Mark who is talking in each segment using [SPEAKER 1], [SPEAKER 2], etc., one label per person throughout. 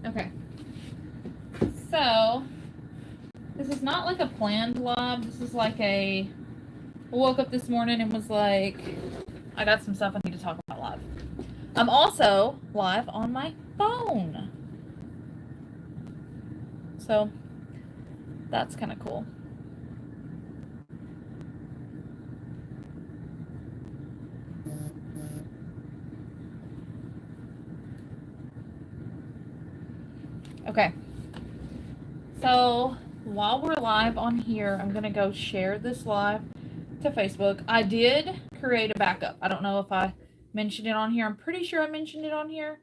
[SPEAKER 1] Okay. So, this is not like a planned live. This is like I woke up this morning and was like, I got some stuff I need to talk about live. I'm also live on my phone. So, that's kind of cool. Okay. So, while we're live on here, I'm going to go share this live to Facebook. I did create a backup. I don't know if I mentioned it on here. I'm pretty sure I mentioned it on here.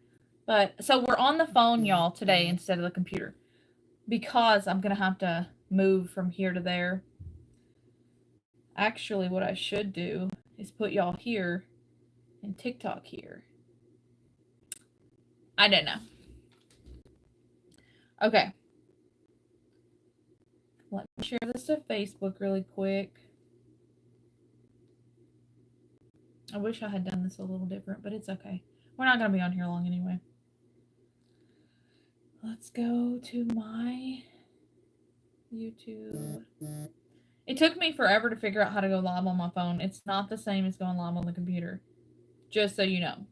[SPEAKER 1] But, so we're on the phone, y'all, today instead of the computer. Because I'm going to have to move from here to there. Actually, what I should do is put y'all here and TikTok here. I don't know. Okay. Let me share this to Facebook really quick. I wish I had done this a little different, but it's okay. We're not going to be on here long anyway. Let's go to my YouTube. It took me forever to figure out how to go live on my phone. It's not the same as going live on the computer. Just so you know.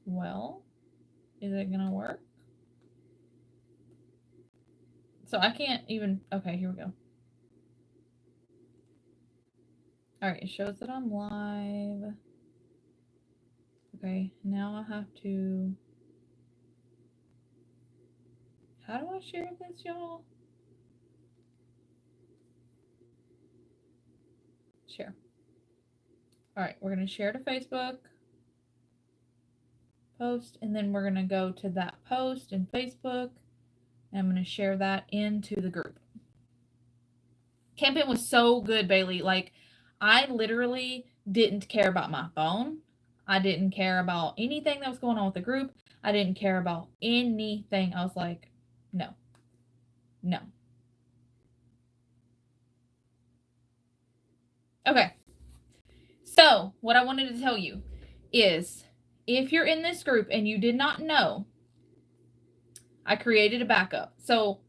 [SPEAKER 1] Well, is it going to work? So I can't even... Okay, here we go. Alright, it shows that I'm live. Okay, now I have to... How do I share this, y'all? Share. Alright, we're going to share to Facebook. Post, and then we're going to go to that post in Facebook. And I'm going to share that into the group. Camping was so good, Bailey. Like, I literally didn't care about my phone. I didn't care about anything that was going on with the group. I didn't care about anything. I was like, no. No. Okay. So, what I wanted to tell you is, if you're in this group and you did not know, I created a backup. So,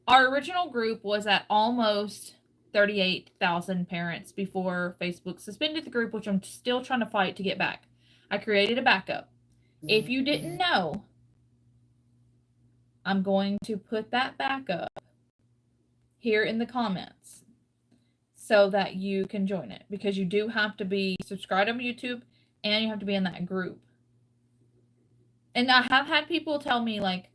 [SPEAKER 1] our original group was at almost 38,000 parents before Facebook suspended the group, which I'm still trying to fight to get back. I created a backup. If you didn't know, I'm going to put that backup here in the comments so that you can join it, because you do have to be subscribed on YouTube and you have to be in that group. And I have had people tell me, like,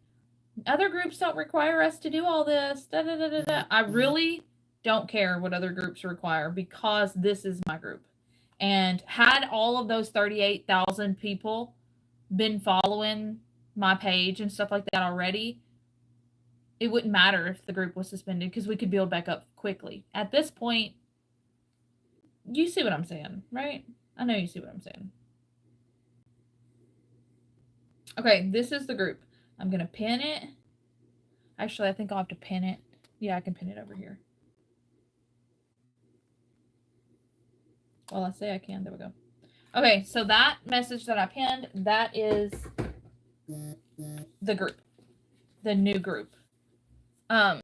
[SPEAKER 1] other groups don't require us to do all this. Da, da, da, da, da. I really don't care what other groups require, because this is my group. And had all of those 38,000 people been following my page and stuff like that already, it wouldn't matter if the group was suspended, because we could build back up quickly. At this point, you see what I'm saying, right? I know you see what I'm saying. Okay, this is the group. I'm going to pin it. Actually, I think I'll have to pin it. Yeah, I can pin it over here. Well, let's say I can. There we go. Okay, so that message that I pinned, that is the group. The new group. I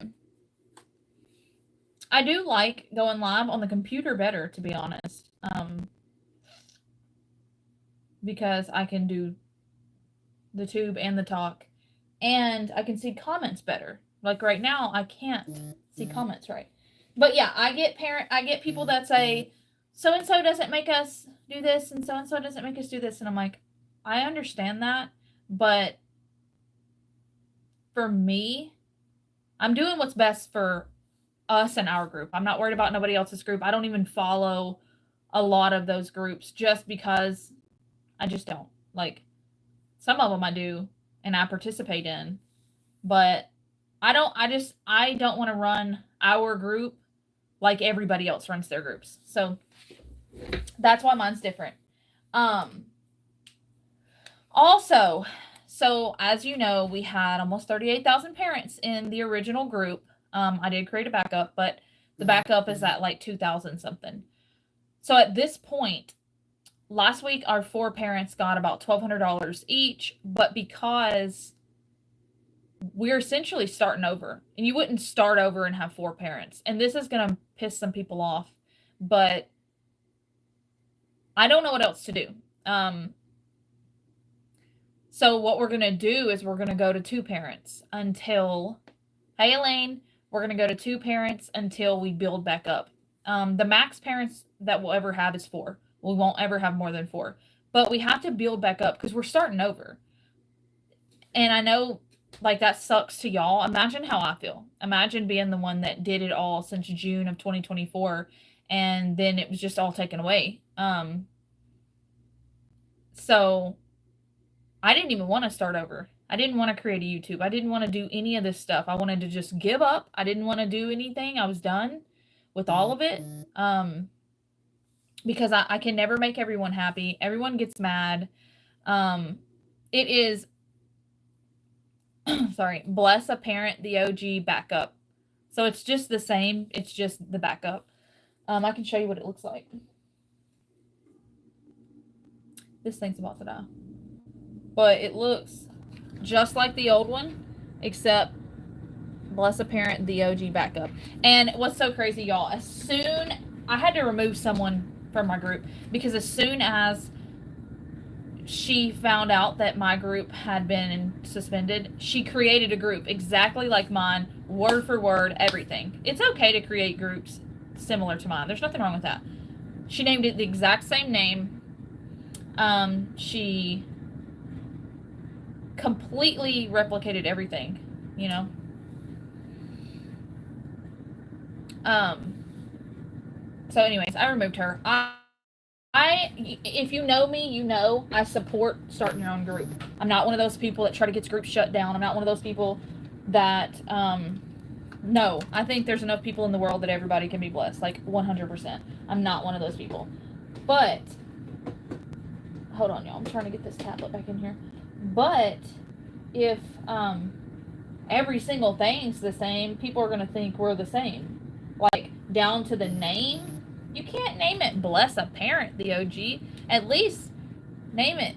[SPEAKER 1] do like going live on the computer better, to be honest. Because I can do the tube and the talk, and I can see comments better. Like right now, I can't see comments right. But yeah, I get people that say, so-and-so doesn't make us do this, and so-and-so doesn't make us do this. And I'm like, I understand that, but for me, I'm doing what's best for us and our group. I'm not worried about nobody else's group. I don't even follow a lot of those groups, just because I just don't. Like, some of them I do and I participate in, but I don't want to run our group like everybody else runs their groups. So that's why mine's different. Also, so as you know, we had almost 38,000 parents in the original group. I did create a backup, but the backup is at like 2,000 something. So at this point, last week our 4 parents got about $1,200 each, but because we're essentially starting over, and you wouldn't start over and have 4 parents, and this is going to piss some people off, but I don't know what else to do. So what we're going to do is we're going to go to 2 parents until, hey Elaine, we're going to go to 2 parents until we build back up. The max parents that we'll ever have is 4. We won't ever have more than 4. But we have to build back up because we're starting over. And I know, like, that sucks to y'all. Imagine how I feel. Imagine being the one that did it all since June of 2024, and then it was just all taken away. So I didn't even want to start over. I didn't want to create a YouTube. I didn't want to do any of this stuff. I wanted to just give up. I didn't want to do anything. I was done with all of it. Because I can never make everyone happy. Everyone gets mad. It is, sorry, bless a parent, the OG backup. So it's just the same. It's just the backup. I can show you what it looks like. This thing's about to die. But it looks just like the old one, except bless a parent, the OG backup. And what's so crazy, y'all, I had to remove someone from my group, because as soon as she found out that my group had been suspended, she created a group exactly like mine, word for word, everything. It's okay to create groups similar to mine. There's nothing wrong with that. She named it the exact same name. She completely replicated everything, you know. So anyways, I removed her. If you know me, you know I support starting your own group. I'm not one of those people that try to get groups shut down. I'm not one of those people that, no, I think there's enough people in the world that everybody can be blessed, like 100%. I'm not one of those people. But, hold on, y'all. I'm trying to get this tablet back in here. But if every single thing's the same, people are going to think we're the same. Like, down to the name. You can't name it bless a parent, the OG. At least name it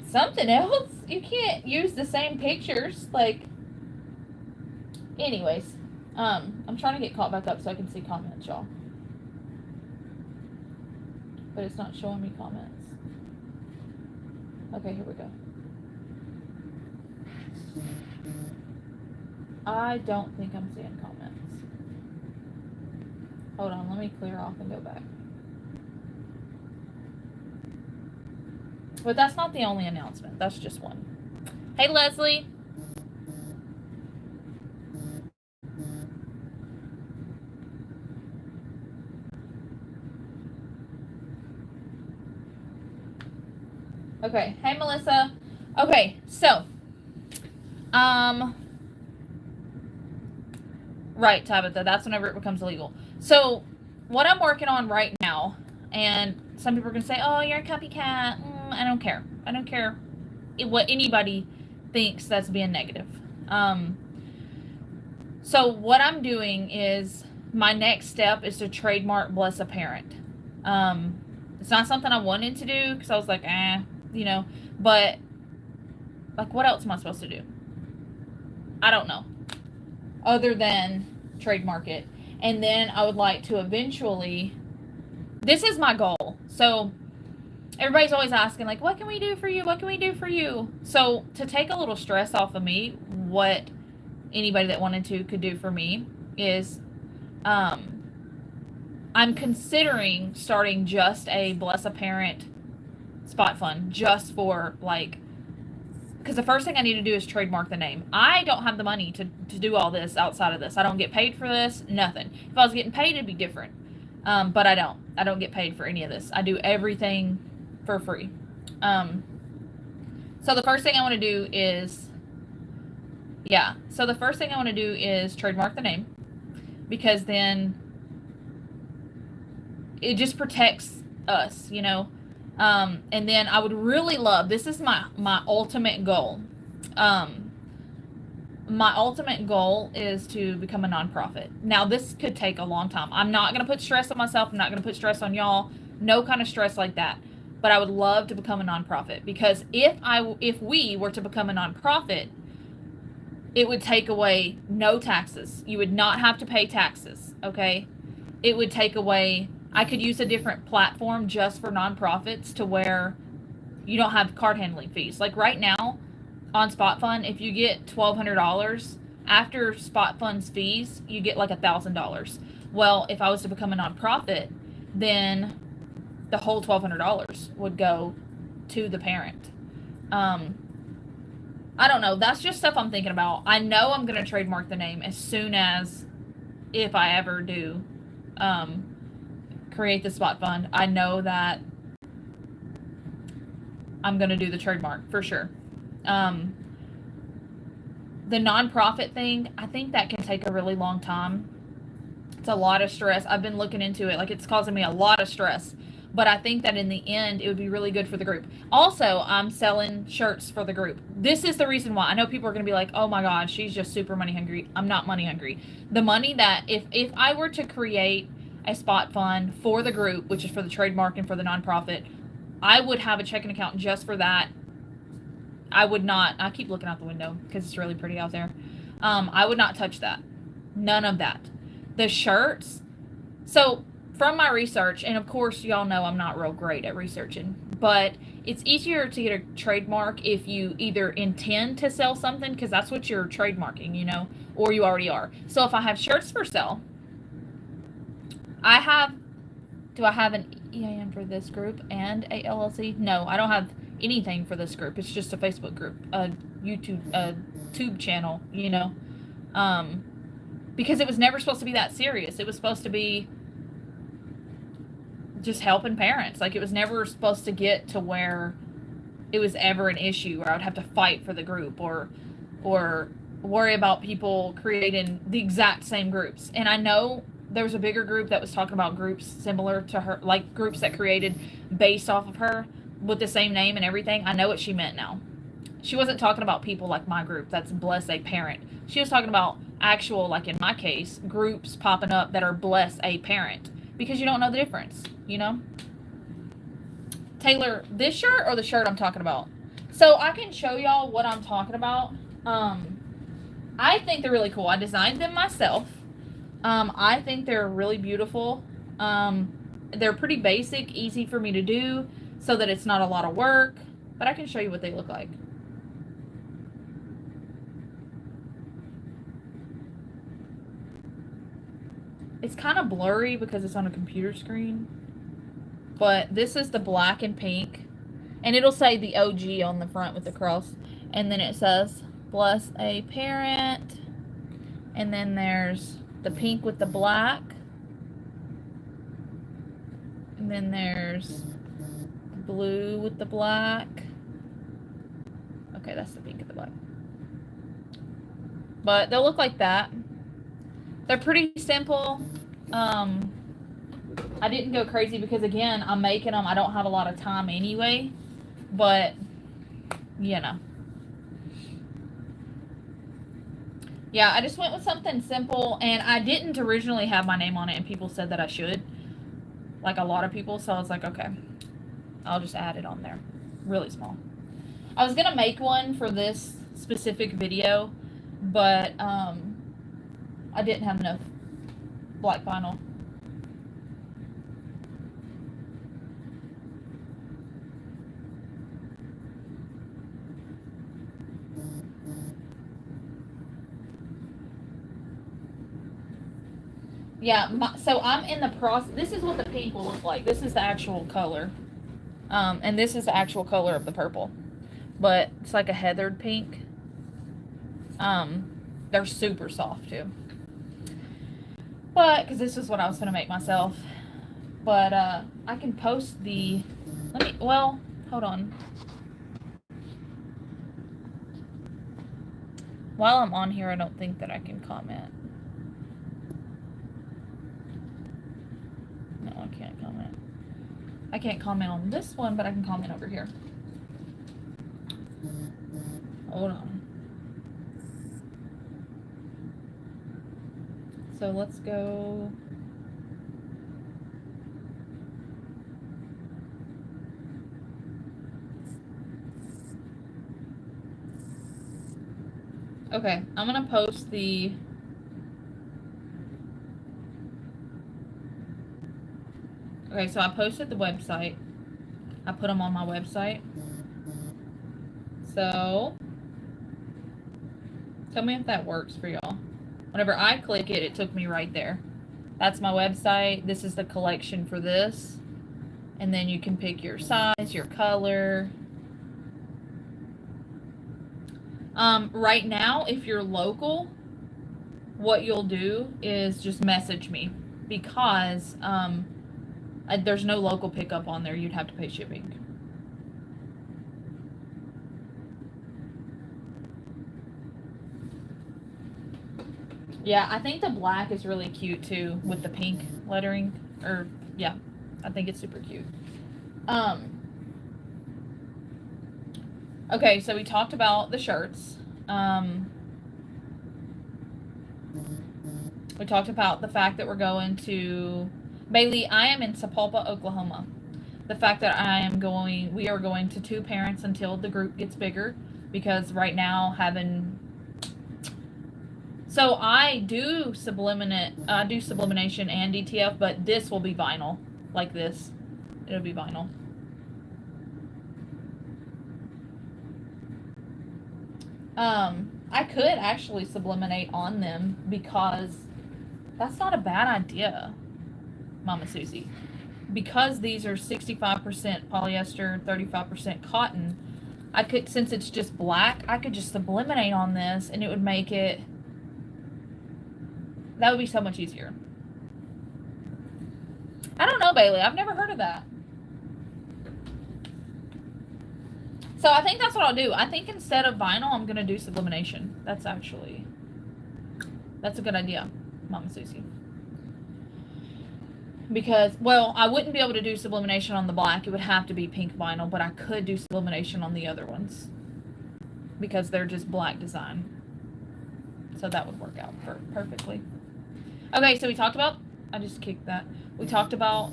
[SPEAKER 1] something else. You can't use the same pictures. Like, anyways, I'm trying to get caught back up so I can see comments, y'all. But it's not showing me comments. Okay, here we go. I don't think I'm seeing comments. Hold on, let me clear off and go back. But that's not the only announcement. That's just one. Hey, Leslie. Okay. Hey, Melissa. Okay, so, right, Tabitha, that's whenever it becomes illegal. So, what I'm working on right now, and some people are going to say, oh, you're a copycat. I don't care. I don't care what anybody thinks that's being negative. So, what I'm doing is, my next step is to trademark bless a parent. It's not something I wanted to do, because I was like, you know, but, like, what else am I supposed to do? I don't know. Other than trademark it. And then I would like to eventually, this is my goal. So everybody's always asking, like, what can we do for you? What can we do for you? So to take a little stress off of me, what anybody that wanted to could do for me is, I'm considering starting just a bless a parent spot fund, just for, like, because the first thing I need to do is trademark the name. I don't have the money to do all this outside of this. I don't get paid for this, nothing. If I was getting paid, it'd be different. But I don't. I don't get paid for any of this. I do everything for free. So the first thing I want to do is, trademark the name, because then it just protects us, you know. And then I would really love, this is my ultimate goal. My ultimate goal is to become a nonprofit. Now, this could take a long time. I'm not going to put stress on myself. I'm not going to put stress on y'all. No kind of stress like that. But I would love to become a nonprofit, because if we were to become a nonprofit, it would take away no taxes. You would not have to pay taxes, okay? It would take away, I could use a different platform just for nonprofits to where you don't have card handling fees. Like right now on Spot Fund, if you get $1,200, after Spot Fund's fees, you get like $1,000. Well, if I was to become a nonprofit, then the whole $1,200 would go to the parent. I don't know. That's just stuff I'm thinking about. I know I'm going to trademark the name as soon as, if I ever do create the Spot Fund, I know that I'm going to do the trademark for sure. The nonprofit thing, I think that can take a really long time. It's a lot of stress. I've been looking into it. Like, it's causing me a lot of stress. But I think that in the end, it would be really good for the group. Also, I'm selling shirts for the group. This is the reason why. I know people are going to be like, oh my God, she's just super money hungry. I'm not money hungry. The money that, if I were to create a Spot Fund for the group, which is for the trademark and for the nonprofit, I would have a checking account just for that. I would not, I keep looking out the window because it's really pretty out there. I would not touch that. None of that. The shirts, so from my research, and of course y'all know I'm not real great at researching, but it's easier to get a trademark if you either intend to sell something, because that's what you're trademarking, you know, or you already are. So if I have shirts for sale, do I have an EIN for this group and a LLC? No, I don't have anything for this group. It's just a Facebook group, a tube channel, you know, because it was never supposed to be that serious. It was supposed to be just helping parents. Like, it was never supposed to get to where it was ever an issue where I would have to fight for the group or worry about people creating the exact same groups. And I know there was a bigger group that was talking about groups similar to her, like groups that created based off of her with the same name and everything. I know what she meant now. She wasn't talking about people like my group that's Bless a Parent. She was talking about actual, like in my case, groups popping up that are Bless a Parent, because you don't know the difference, you know? Taylor, this shirt or the shirt I'm talking about? So I can show y'all what I'm talking about. I think they're really cool. I designed them myself. I think they're really beautiful. They're pretty basic, easy for me to do so that it's not a lot of work, but I can show you what they look like. It's kind of blurry because it's on a computer screen, but this is the black and pink, and it'll say the OG on the front with the cross, and then it says Bless a Parent, and then there's the pink with the black, and then there's blue with the black. Okay, that's the pink with the black, but they'll look like that. They're pretty simple. I didn't go crazy because, again, I'm making them. I don't have a lot of time anyway, but, you know. Yeah, I just went with something simple, and I didn't originally have my name on it, and people said that I should, like a lot of people, so I was like, okay, I'll just add it on there, really small. I was going to make one for this specific video, but I didn't have enough black vinyl. Yeah, so I'm in the process. This is what the pink will look like. This is the actual color. And this is the actual color of the purple. But it's like a heathered pink. They're super soft too. But, because this is what I was going to make myself. But, I can post the, well, hold on. While I'm on here, I don't think that I can comment. No, I can't comment. I can't comment on this one, but I can comment over here. Hold on. So let's go. Okay, I'm gonna post the... Okay, so I posted the website. I put them on my website. So, tell me if that works for y'all. Whenever I click it, it took me right there. That's my website. This is the collection for this. And then you can pick your size, your color. Right now, if you're local, what you'll do is just message me, because there's no local pickup on there. You'd have to pay shipping. Yeah, I think the black is really cute too with the pink lettering. Or yeah, I think it's super cute. Okay, so we talked about the shirts. We talked about the fact that we're going to... Bailey, I am in Sapulpa, Oklahoma. The fact that we are going to 2 parents until the group gets bigger, because right now so I do sublimation and DTF, but this will be vinyl, like this. It'll be vinyl. I could actually sublimate on them, because that's not a bad idea, Mama Susie. Because these are 65% polyester, 35% cotton, I could, since it's just black, I could just sublimate on this and it would make it... That would be so much easier. I don't know, Bailey. I've never heard of that. So I think that's what I'll do. I think instead of vinyl, I'm going to do sublimation. That's a good idea, Mama Susie. Because, well, I wouldn't be able to do sublimation on the black. It would have to be pink vinyl, but I could do sublimation on the other ones, because they're just black design. So that would work out perfectly. Okay, so we talked about... I just kicked that. We talked about...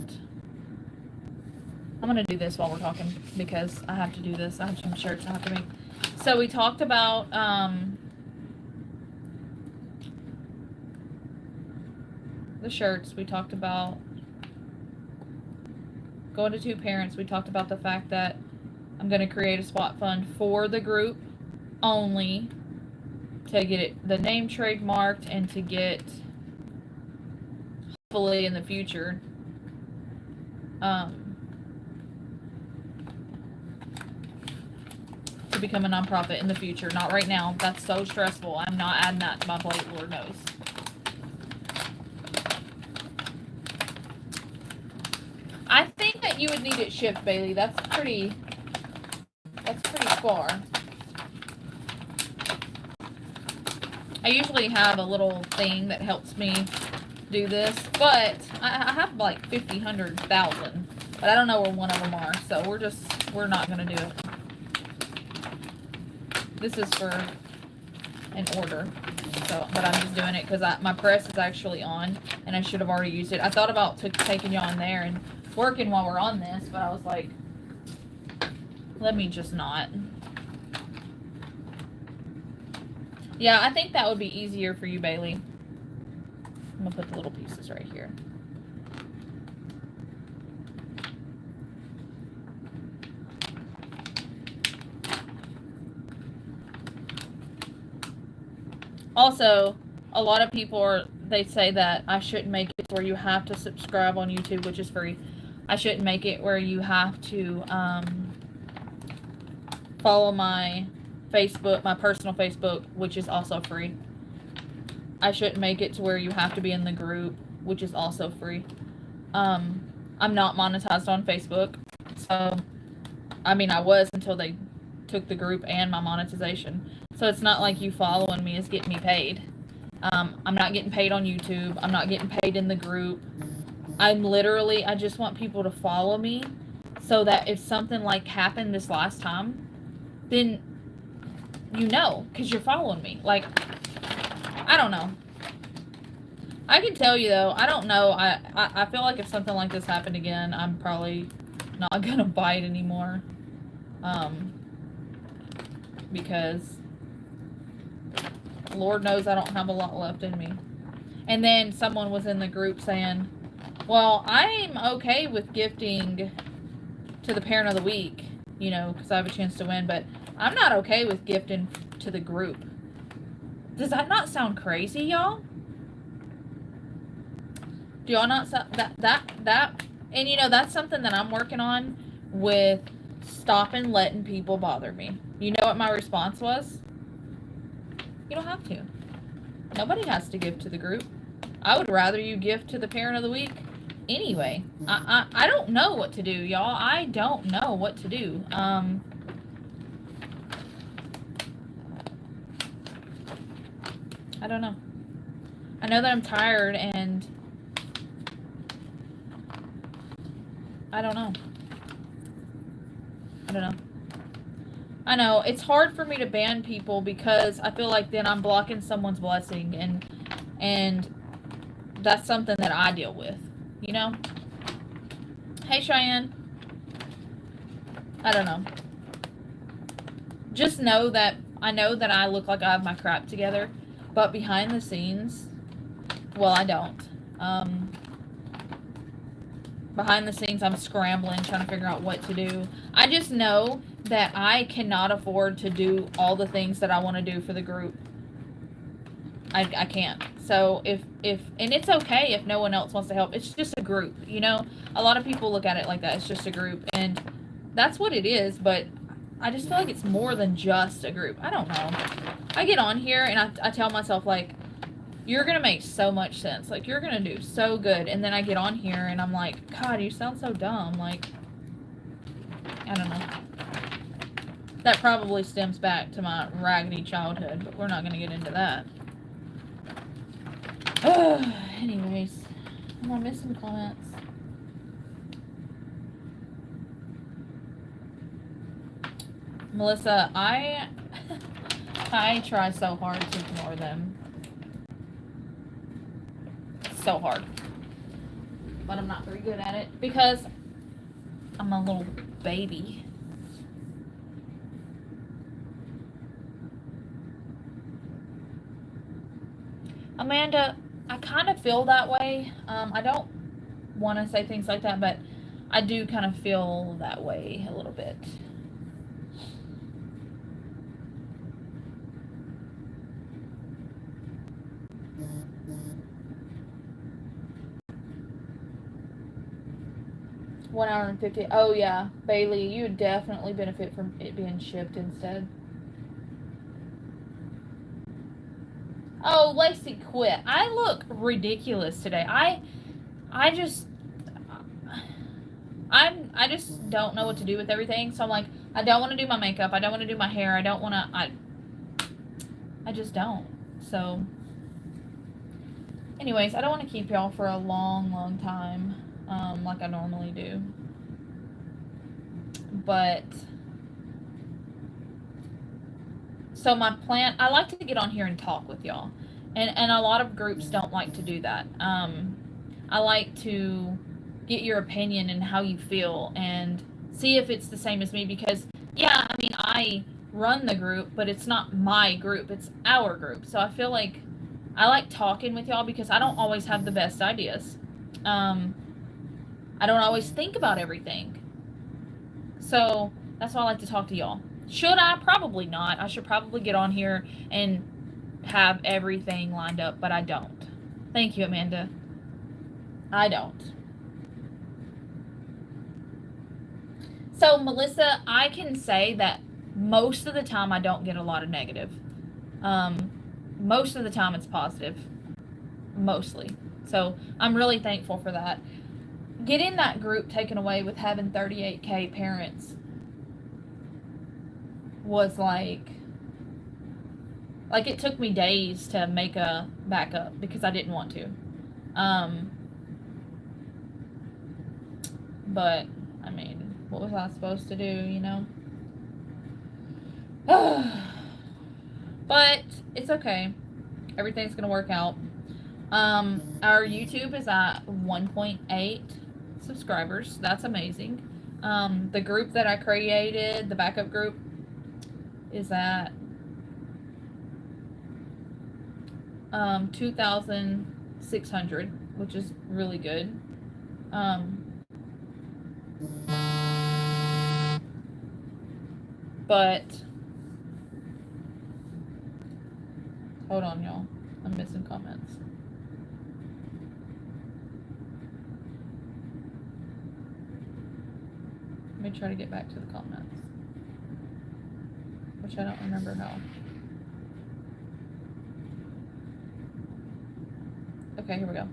[SPEAKER 1] I'm going to do this while we're talking, because I have to do this. I have some shirts I have to make. So we talked about... the shirts. We talked about going to 2 parents. We talked about the fact that I'm going to create a SWAT fund for the group only, to get the name trademarked, and to get, hopefully in the future, to become a nonprofit in the future. Not right now. That's so stressful. I'm not adding that to my plate, Lord knows. I think that you would need it shipped, Bailey. That's pretty far. I usually have a little thing that helps me do this, but I have like 50, 100,000, but I don't know where one of them are, so we're not gonna do it. This is for an order, so, but I'm just doing it because my press is actually on, and I should have already used it. I thought about taking you on there and working while we're on this, but I was like, let me just not. Yeah, I think that would be easier for you, Bailey. I'm gonna put the little pieces right here. Also, a lot of people they say that I shouldn't make it where you have to subscribe on YouTube, which is free. I shouldn't make it where you have to follow my Facebook, my personal Facebook, which is also free. I shouldn't make it to where you have to be in the group, which is also free. I'm not monetized on Facebook, so, I mean, I was until they took the group and my monetization. So it's not like you following me is getting me paid. I'm not getting paid on YouTube. I'm not getting paid in the group. I just want people to follow me, so that if something like happened this last time, then you know, because you're following me. Like, I don't know. I can tell you, though, I don't know. I feel like if something like this happened again, I'm probably not going to buy it anymore. Because Lord knows I don't have a lot left in me. And then someone was in the group saying, well, I'm okay with gifting to the parent of the week, you know, because I have a chance to win, but I'm not okay with gifting to the group. Does that not sound crazy, y'all? Do y'all not that and you know, that's something that I'm working on with stopping letting people bother me. You know what my response was? You don't have to. Nobody has to give to the group. I would rather you give to the parent of the week anyway. I don't know what to do, y'all. I don't know what to do. I don't know. I know that I'm tired and I don't know. I don't know. I know it's hard for me to ban people because I feel like then I'm blocking someone's blessing, and that's something that I deal with, you know? Hey, Cheyenne. I don't know. Just know that I know that I look like I have my crap together, but behind the scenes, well, I don't. Behind the scenes, I'm scrambling, trying to figure out what to do. I just know that I cannot afford to do all the things that I want to do for the group. I can't. So if and it's okay if no one else wants to help. It's just a group, you know? A lot of people look at it like that. It's just a group, and that's what it is, but I just feel like it's more than just a group. I don't know. I get on here and I tell myself, like, you're going to make so much sense. Like, you're going to do so good. And then I get on here and I'm like, God, you sound so dumb. Like, I don't know. That probably stems back to my raggedy childhood, but we're not going to get into that. Anyways, am I missing comments? Melissa, I try so hard to ignore them. So hard. But I'm not very good at it because I'm a little baby. Amanda, I kind of feel that way. I don't want to say things like that, but I do kind of feel that way a little bit. $1.50. Oh yeah, Bailey, you would definitely benefit from it being shipped instead. Oh, Lacey, quit. I look ridiculous today. I just don't know what to do with everything. So I'm like, I don't want to do my makeup. I don't want to do my hair. I don't want to. I just don't. So, anyways, I don't want to keep y'all for a long time, like I normally do. But so my plan, I like to get on here and talk with y'all, and a lot of groups don't like to do that. I like to get your opinion and how you feel and see if it's the same as me, because yeah, I mean, I run the group, but it's not my group, it's our group. So I feel like I like talking with y'all because I don't always have the best ideas. I don't always think about everything. So that's why I like to talk to y'all. Should I? Probably not. I should probably get on here and have everything lined up, but I don't. Thank you, Amanda. I don't. So, Melissa, I can say that most of the time I don't get a lot of negative. Most of the time it's positive. Mostly. So, I'm really thankful for that. Getting that group taken away with having 38K parents was like it took me days to make a backup because I didn't want to. But, I mean, what was I supposed to do, you know? But it's okay. Everything's gonna work out. Our YouTube is at 1.8 subscribers. That's amazing. The group that I created, the backup group, is at 2,600, which is really good. Um, but hold on, y'all. I'm missing comments. Let me try to get back to the comments, which I don't remember how. Okay, here we go.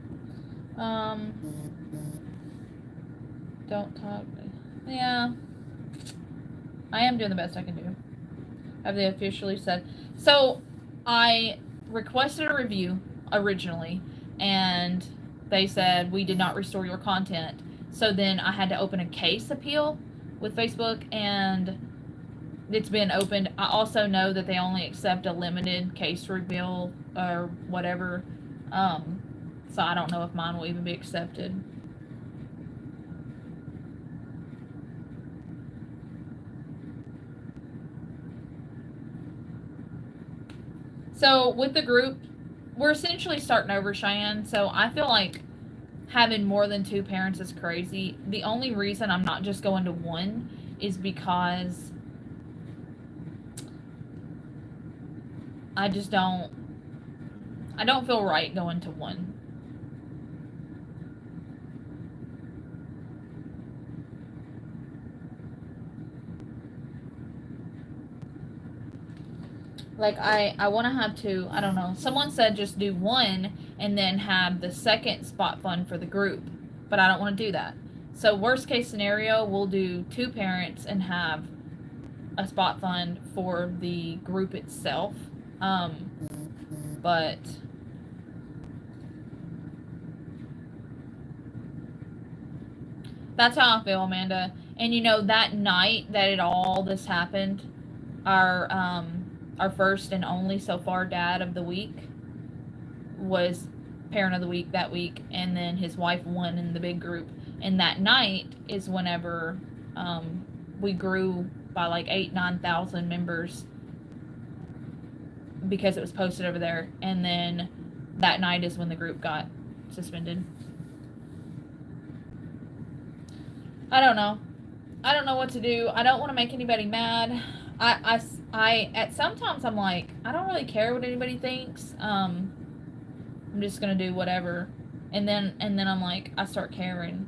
[SPEAKER 1] Don't talk. Yeah, I am doing the best I can do. Have they officially said? So, I requested a review originally, and they said we did not restore your content. So then I had to open a case appeal with Facebook, and it's been opened. I also know that they only accept a limited case reveal or whatever. So I don't know if mine will even be accepted. So with the group, we're essentially starting over, Cheyenne. So I feel like having more than 2 parents is crazy. The only reason I'm not just going to 1 is because I just don't feel right going to 1. Like I want to have 2. I don't know. Someone said just do 1 and then have the second spot fund for the group, but I don't want to do that. So worst case scenario, we'll do 2 parents and have a spot fund for the group itself. But that's how I feel, Amanda. And you know, that night that all this happened, our first and only so far dad of the week was parent of the week that week, and then his wife won in the big group. And that night is whenever we grew by like 8,000-9,000 members because it was posted over there. And then that night is when the group got suspended. I don't know. I don't know what to do. I don't want to make anybody mad. I at sometimes I'm like, I don't really care what anybody thinks. I'm just gonna do whatever, and then I'm like, I start caring,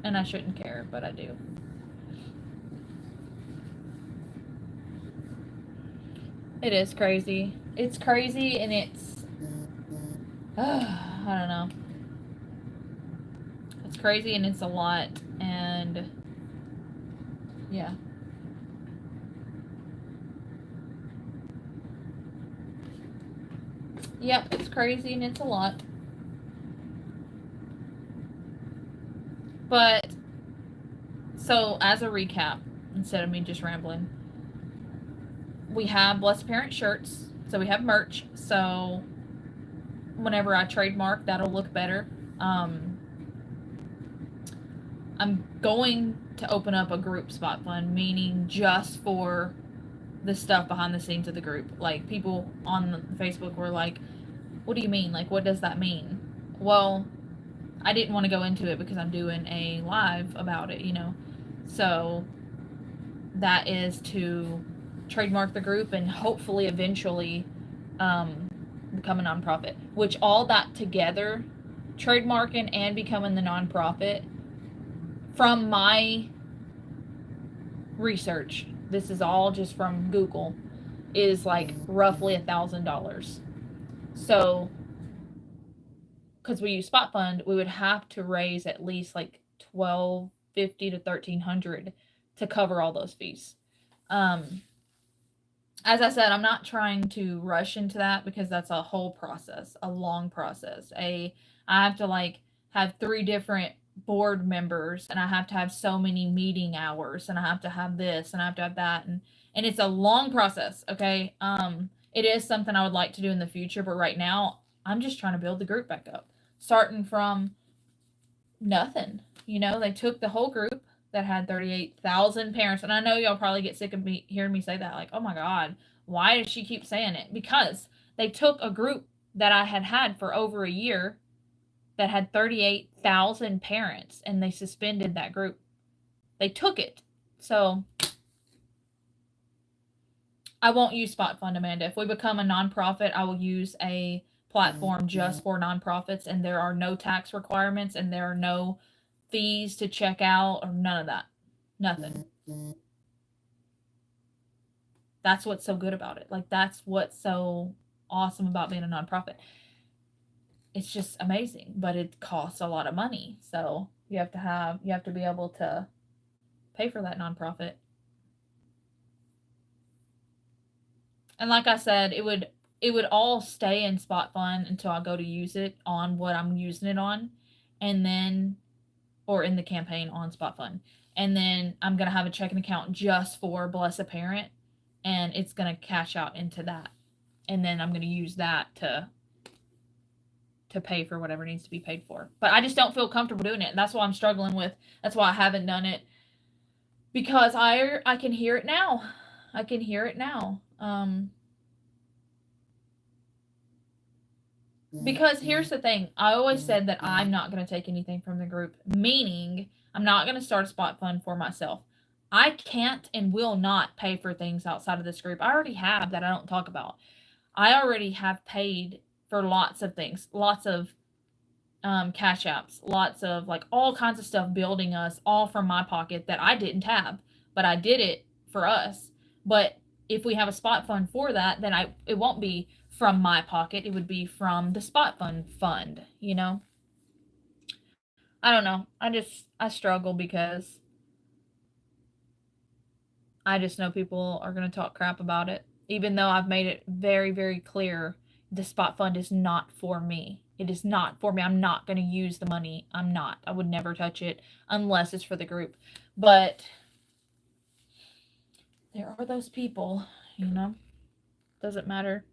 [SPEAKER 1] and I shouldn't care, but I do. It is crazy. It's crazy, and it's I don't know. It's crazy, and it's a lot, and yeah. Yep, it's crazy and it's a lot. But, so as a recap, instead of me just rambling, we have Blessed Parent shirts. So we have merch. So whenever I trademark, that'll look better. I'm going to open up a group spot fund, meaning just for the stuff behind the scenes of the group. Like, people on Facebook were like, what do you mean? Like, what does that mean? Well, I didn't want to go into it because I'm doing a live about it, you know. So that is to trademark the group and hopefully eventually become a nonprofit. Which all that together, trademarking and becoming the nonprofit, from my research, this is all just from Google, is like roughly $1,000. So, because we use spot fund, we would have to raise at least like 1,250 to 1,300 to cover all those fees. As I said, I'm not trying to rush into that because that's a whole process, a long process. I have to like have 3 different board members, and I have to have so many meeting hours, and I have to have this, and I have to have that, and it's a long process. Okay, it is something I would like to do in the future, but right now I'm just trying to build the group back up, starting from nothing. You know, they took the whole group that had 38,000 parents. And I know y'all probably get sick of me hearing me say that. Like, oh my God, why does she keep saying it? Because they took a group that I had for over a year that had 38,000 parents, and they suspended that group. They took it. So I won't use Spot Fund, Amanda. If we become a nonprofit, I will use a platform just for nonprofits, and there are no tax requirements, and there are no fees to check out, or none of that. Nothing. That's what's so good about it. Like, that's what's so awesome about being a nonprofit. It's just amazing, but it costs a lot of money. So you have to be able to pay for that nonprofit. And like I said, it would all stay in Spot Fund until I go to use it on what I'm using it on, and then, or in the campaign on Spot Fund. And then I'm going to have a checking account just for Bless a Parent, and it's going to cash out into that. And then I'm going to use that to pay for whatever needs to be paid for. But I just don't feel comfortable doing it. And that's what I'm struggling with. That's why I haven't done it, because I can hear it now. I can hear it now. Because here's the thing. I always said that I'm not going to take anything from the group, meaning I'm not going to start a Spot Fund for myself. I can't and will not pay for things outside of this group. I already have that I don't talk about. I already have paid for lots of things, lots of cash apps, lots of like all kinds of stuff building us, all from my pocket that I didn't have, but I did it for us. But if we have a Spot Fund for that, then it won't be from my pocket. It would be from the Spot Fund, you know? I don't know. I struggle because I just know people are going to talk crap about it, even though I've made it very, very clear the Spot Fund is not for me. It is not for me. I'm not going to use the money. I'm not. I would never touch it unless it's for the group. But there are those people, you know? Doesn't matter.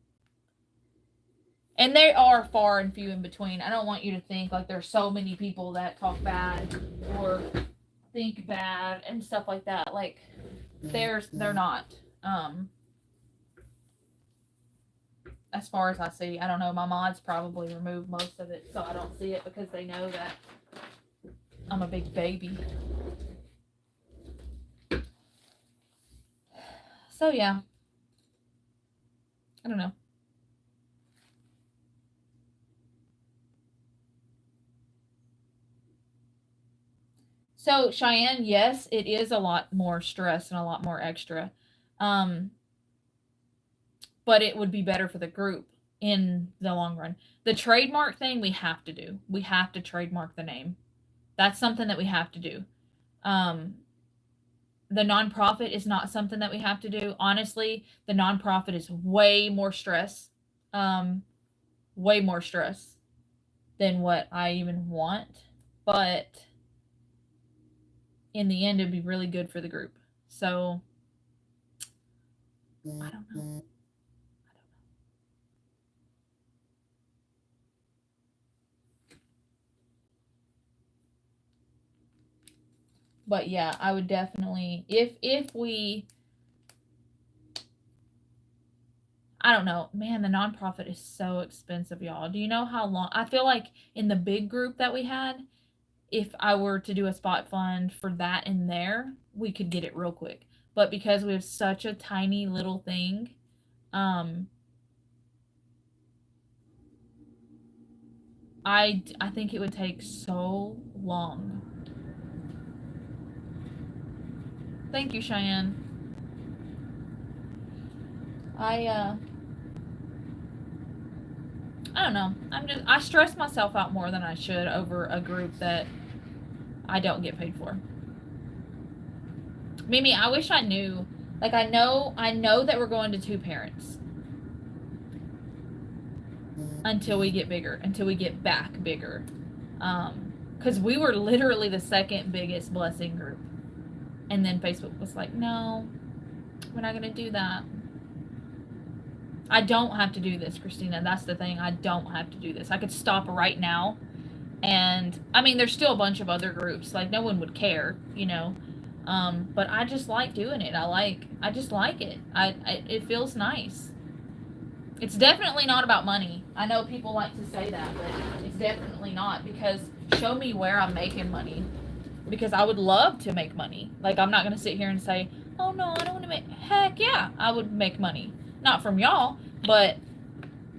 [SPEAKER 1] And they are far and few in between. I don't want you to think like there's so many people that talk bad or think bad and stuff like that. Like, they're not. As far as I see, I don't know. My mods probably removed most of it, so I don't see it because they know that I'm a big baby. So yeah, I don't know. So Cheyenne, yes, it is a lot more stress and a lot more extra. Um, but it would be better for the group in the long run. The trademark thing we have to do. We have to trademark the name. That's something that we have to do. The nonprofit is not something that we have to do. Honestly, the nonprofit is way more stress. Way more stress than what I even want. But in the end, it'd be really good for the group. So, I don't know. But yeah, I would definitely, if we, I don't know, man, the nonprofit is so expensive, y'all. Do you know how long? I feel like in the big group that we had, if I were to do a Spot Fund for that in there, we could get it real quick. But because we have such a tiny little thing, I think it would take so long. Thank you, Cheyenne. I don't know. I stress myself out more than I should over a group that I don't get paid for. Mimi, I wish I knew. Like, I know that we're going to 2 parents until we get bigger, until we get back bigger. Because we were literally the second biggest blessing group. And then Facebook was like, no, we're not going to do that. I don't have to do this, Christina. That's the thing. I don't have to do this. I could stop right now. And, I mean, there's still a bunch of other groups. Like, no one would care, you know. But I just like doing it. I just like it. It feels nice. It's definitely not about money. I know people like to say that, but it's definitely not, because show me where I'm making money. Because I would love to make money. Like, I'm not going to sit here and say, oh no, I don't want to make. Heck yeah, I would make money. Not from y'all, but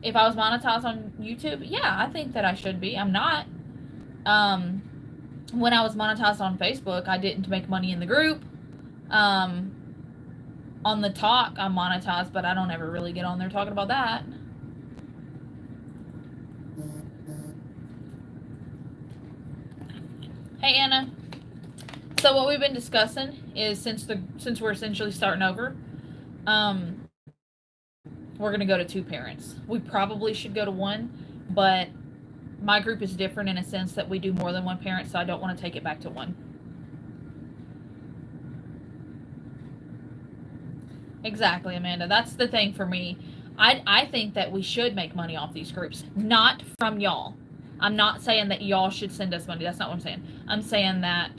[SPEAKER 1] if I was monetized on YouTube, yeah, I think that I should be. I'm not. When I was monetized on Facebook, I didn't make money in the group. On the talk, I'm monetized, but I don't ever really get on there talking about that. Hey, Anna. So what we've been discussing is, since we're essentially starting over, we're gonna go to 2 parents. We probably should go to 1, but my group is different in a sense that we do more than 1 parent, so I don't want to take it back to 1. Exactly, Amanda. That's the thing for me. I think that we should make money off these groups, not from y'all. I'm not saying that y'all should send us money. That's not what I'm saying. I'm saying that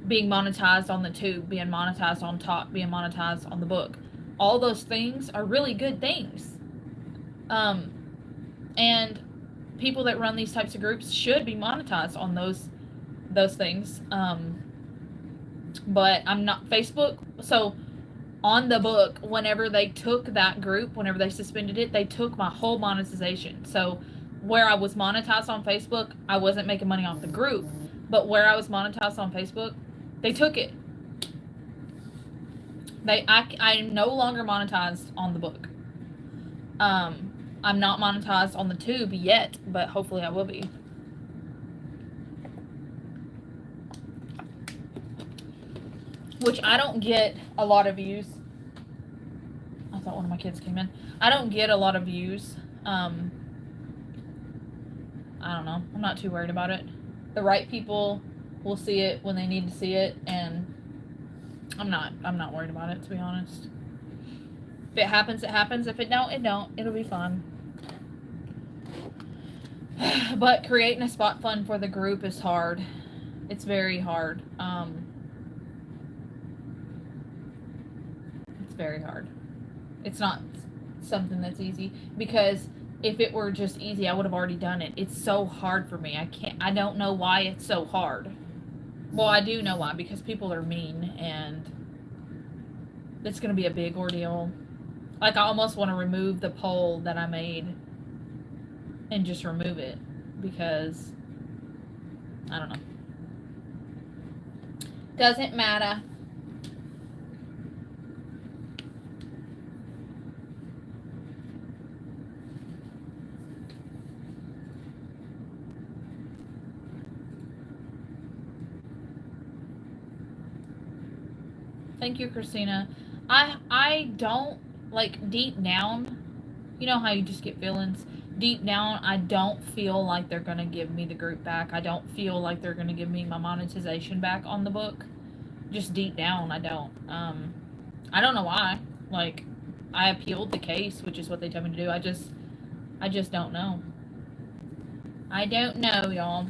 [SPEAKER 1] being monetized on the tube, being monetized on talk, being monetized on the book, all those things are really good things. And people that run these types of groups should be monetized on those things. But I'm not Facebook. So on the book, whenever they took that group, whenever they suspended it, they took my whole monetization. So where I was monetized on Facebook, I wasn't making money off the group. But where I was monetized on Facebook, they took it. I'm no longer monetized on the book. I'm not monetized on the tube yet, but hopefully I will be. Which I don't get a lot of views. I thought one of my kids came in. I don't get a lot of views. I don't know. I'm not too worried about it. The right people will see it when they need to see it, and I'm not worried about it, to be honest. If it happens, it happens. If it don't, it don't. It'll be fun. But creating a spot fund for the group is hard. It's very hard. It's very hard. It's not something that's easy, because if it were just easy, I would have already done it. It's so hard for me. I don't know why it's so hard. Well, I do know why, because people are mean, and it's going to be a big ordeal. Like, I almost want to remove the poll that I made and just remove it, because I don't know. Doesn't matter. Thank you, Christina. I don't, like, deep down, you know how you just get feelings? Deep down, I don't feel like they're going to give me the group back. I don't feel like they're going to give me my monetization back on the book. Just deep down, I don't. I don't know why. Like, I appealed the case, which is what they told me to do. I just don't know. I don't know, y'all.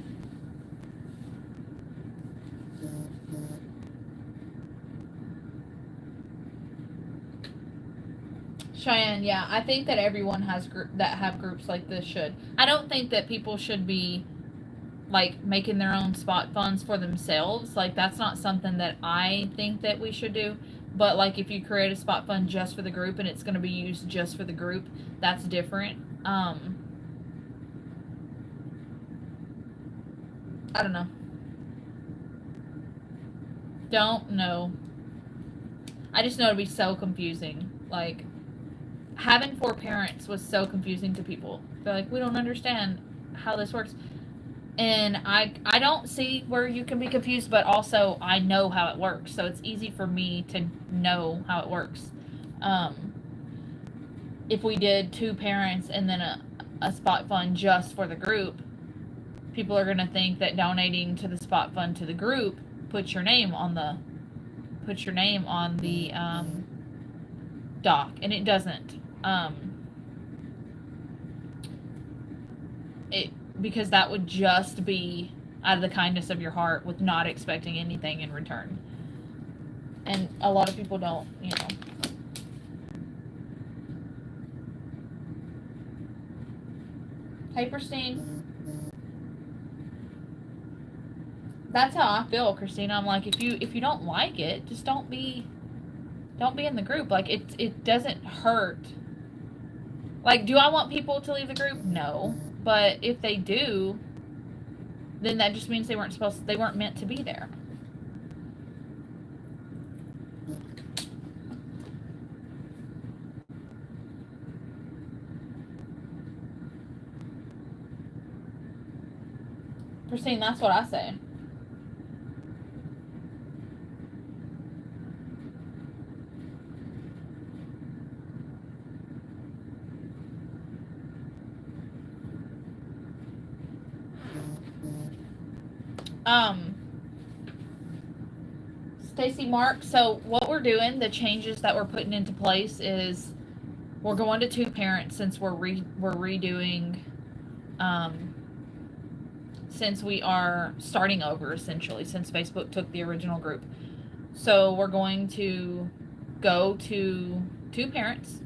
[SPEAKER 1] Cheyenne, yeah, I think that everyone that have groups like this should. I don't think that people should be, like, making their own spot funds for themselves. Like, that's not something that I think that we should do. But, like, if you create a spot fund just for the group and it's going to be used just for the group, that's different. I don't know. Don't know. I just know it'd be so confusing. Like, having 4 parents was so confusing to people. They're like, we don't understand how this works. And I don't see where you can be confused, but also I know how it works. So it's easy for me to know how it works. If we did 2 parents and then a spot fund just for the group, people are going to think that donating to the spot fund to the group puts your name on the doc, and it doesn't. Because that would just be out of the kindness of your heart with not expecting anything in return. And a lot of people don't, Hey, Christine. That's how I feel, Christina. I'm like, if you don't like it, just don't be in the group. Like, it doesn't hurt. Like, do I want people to leave the group? No. But if they do, then that just means they weren't meant to be there. Christine, that's what I say. Stacy, Mark, so what we're doing, the changes that we're putting into place is we're going to 2 parents since we're redoing, since we are starting over, essentially, since Facebook took the original group. So we're going to go to 2 parents.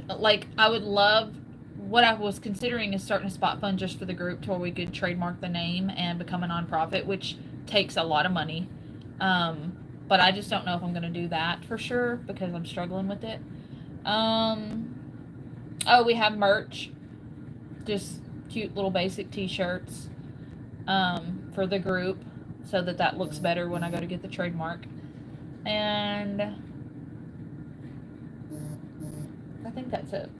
[SPEAKER 1] Like, I would love, what I was considering is starting a spot fund just for the group to where we could trademark the name and become a nonprofit, which takes a lot of money. But I just don't know if I'm going to do that for sure because I'm struggling with it. Oh, we have merch, just cute little basic t-shirts for the group so that looks better when I go to get the trademark. And I think that's it.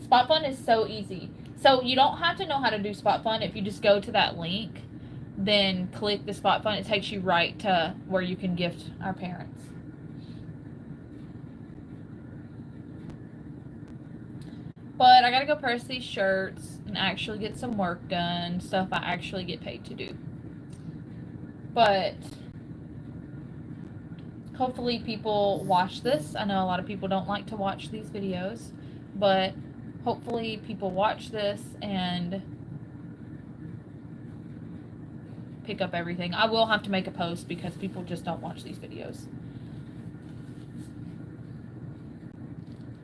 [SPEAKER 1] Spot Fund is so easy. So you don't have to know how to do Spot Fund. If you just go to that link, then click the Spot Fund. It takes you right to where you can gift our parents. But I gotta go press these shirts and actually get some work done. Stuff I actually get paid to do. But hopefully people watch this. I know a lot of people don't like to watch these videos, but hopefully people watch this and pick up everything. I will have to make a post because people just don't watch these videos.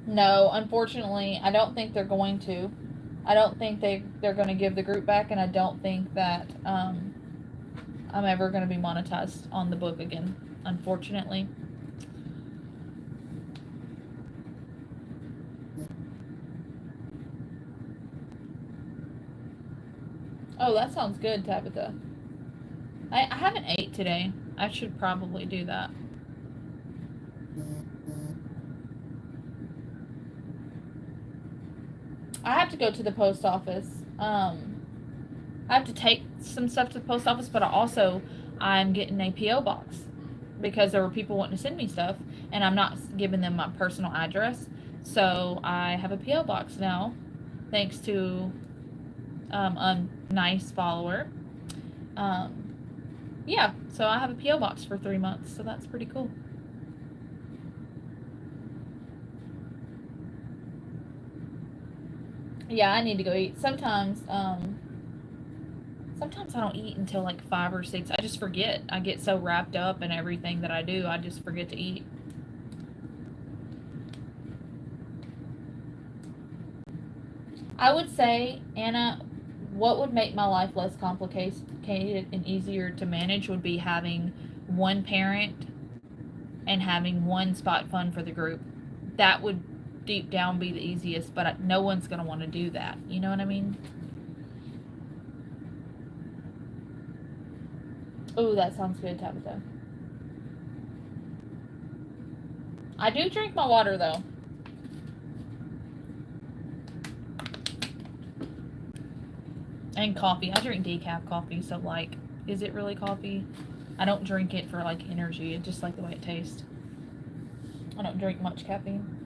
[SPEAKER 1] No, unfortunately, I don't think they're going to. I don't think they're going to give the group back, and I don't think that I'm ever going to be monetized on the book again, unfortunately. Oh, that sounds good, Tabitha. I haven't ate today. I should probably do that. I have to go to the post office. I have to take some stuff to the post office, but I'm getting a P.O. box because there were people wanting to send me stuff, and I'm not giving them my personal address. So I have a P.O. box now, thanks to a nice follower. Yeah, so I have a P.O. box for 3 months, so that's pretty cool. Yeah, I need to go eat. Sometimes I don't eat until like 5 or 6. I just forget. I get so wrapped up in everything that I do, I just forget to eat. I would say, Anna, what would make my life less complicated and easier to manage would be having one parent and having one spot fund for the group. That would deep down be the easiest, but no one's going to want to do that. You know what I mean? Oh, that sounds good, Tabitha. I do drink my water, though. And coffee. I drink decaf coffee, so, like, is it really coffee? I don't drink it for, like, energy. It's just, like, the way it tastes. I don't drink much caffeine.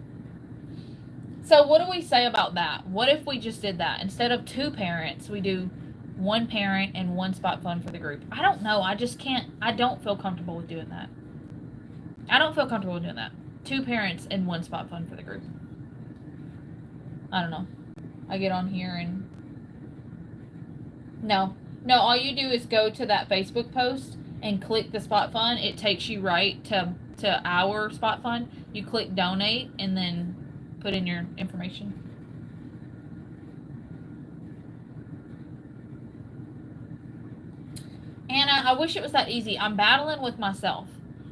[SPEAKER 1] So what do we say about that? What if we just did that? Instead of 2 parents, we do 1 parent and 1 spot fund for the group. I don't know. I just can't. I don't feel comfortable with doing that. I don't feel comfortable with doing that. 2 parents and 1 spot fund for the group. I don't know. I get on here and... No, all you do is go to that Facebook post and click the spot fund. It takes you right to our spot fund. You click donate and then put in your information. Anna, I wish it was that easy. I'm battling with myself.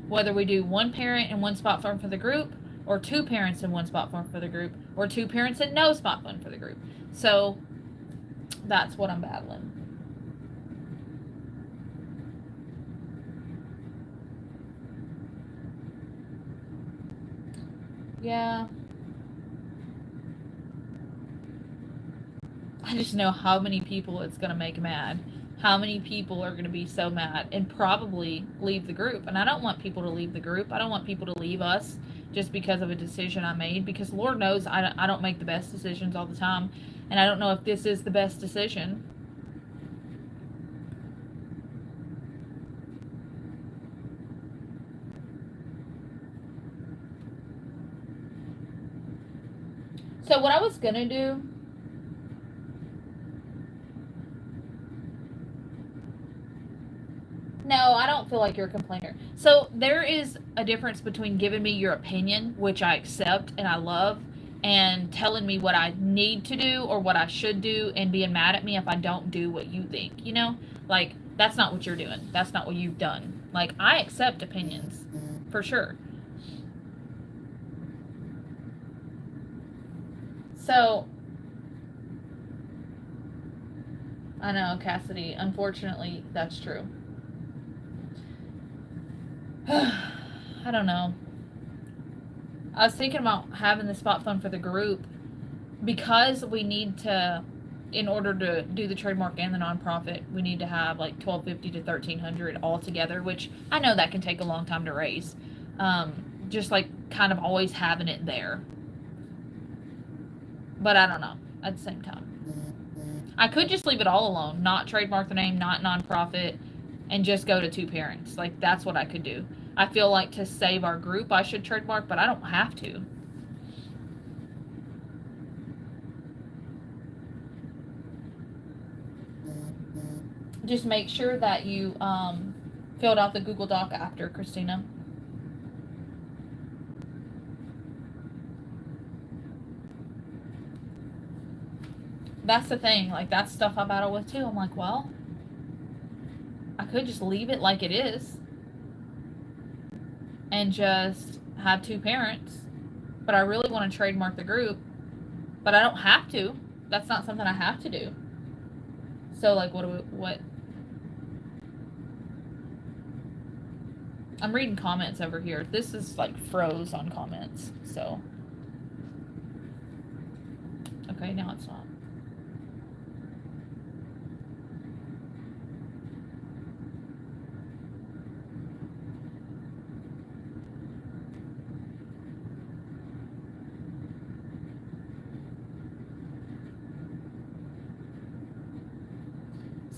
[SPEAKER 1] Whether we do one parent and one spot fund for the group, or two parents and one spot fund for the group, or two parents and no spot fund for the group. So that's what I'm battling. Yeah. I just know how many people it's going to make mad. How many people are going to be so mad and probably leave the group. And I don't want people to leave the group. I don't want people to leave us just because of a decision I made. Because Lord knows I don't make the best decisions all the time. And I don't know if this is the best decision. So what I was going to do... No, I don't feel like you're a complainer. So there is a difference between giving me your opinion, which I accept and I love, and telling me what I need to do or what I should do and being mad at me if I don't do what you think, you know? Like, that's not what you're doing. That's not what you've done. Like, I accept opinions, for sure. So, I know, Cassidy, unfortunately, that's true. I don't know. I was thinking about having the spot fund for the group because we need to, in order to do the trademark and the nonprofit, we need to have like 1250 to 1300 all together, which I know that can take a long time to raise. Just like kind of always having it there. But I don't know at the same time. I could just leave it all alone, not trademark the name, not nonprofit, and just go to two parents. Like, that's what I could do. I feel like to save our group, I should trademark, but I don't have to. Just make sure that you filled out the Google Doc after, Christina. That's the thing. Like, that's stuff I battle with too. I'm like, well, I could just leave it like it is and just have two parents, but I really want to trademark the group, but I don't have to. That's not something I have to do. So, like, what? I'm reading comments over here. This is like froze on comments. So, okay, now it's not.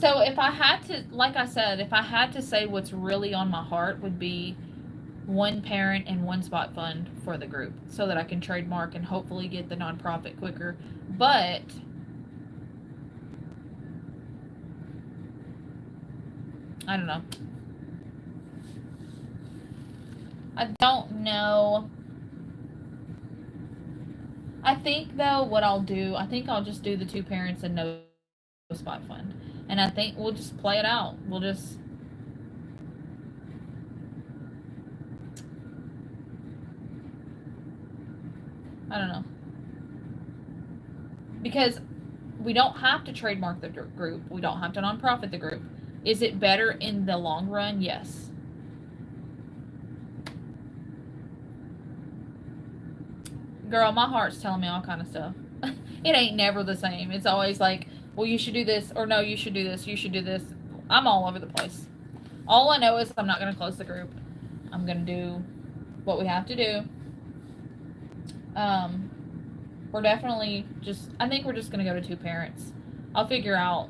[SPEAKER 1] So if I had to, like I said, if I had to say what's really on my heart would be one parent and one spot fund for the group so that I can trademark and hopefully get the nonprofit quicker. But I don't know. I don't know. I think though what I'll do, I think I'll just do the two parents and no spot fund. And I think we'll just play it out. We'll just I don't know. Because we don't have to trademark the group. We don't have to nonprofit the group. Is it better in the long run? Yes. Girl, my heart's telling me all kind of stuff. It ain't never the same. It's always like, well, you should do this, or no, you should do this, you should do this. I'm all over the place. All I know is I'm not going to close the group. I'm going to do what we have to do. We're definitely just, I think we're just going to go to two parents. I'll figure out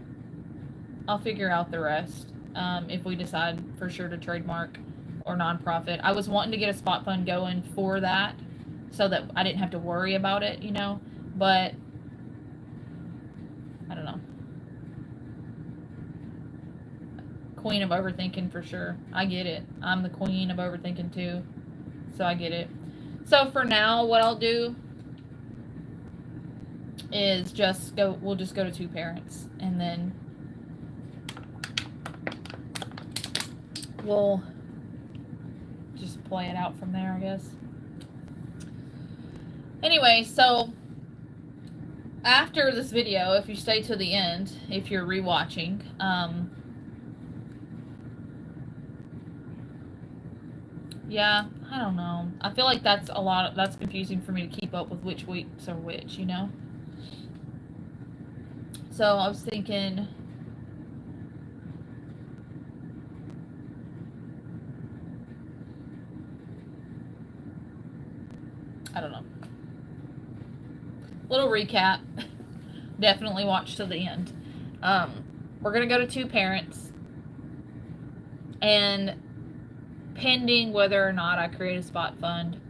[SPEAKER 1] the rest if we decide for sure to trademark or nonprofit. I was wanting to get a spot fund going for that so that I didn't have to worry about it, you know, but I don't know. Queen of overthinking for sure. I get it. I'm the queen of overthinking too, so I get it. So for now, what I'll do is we'll just go to 2 parents, and then we'll just play it out from there, I guess. Anyway, so after this video, if you stay to the end, if you're rewatching, yeah, I don't know. I feel like that's confusing for me to keep up with which weeks are which, you know? So I was thinking, I don't know. Little recap. Definitely watch till the end. We're going to go to 2 parents. And pending whether or not I create a spot fund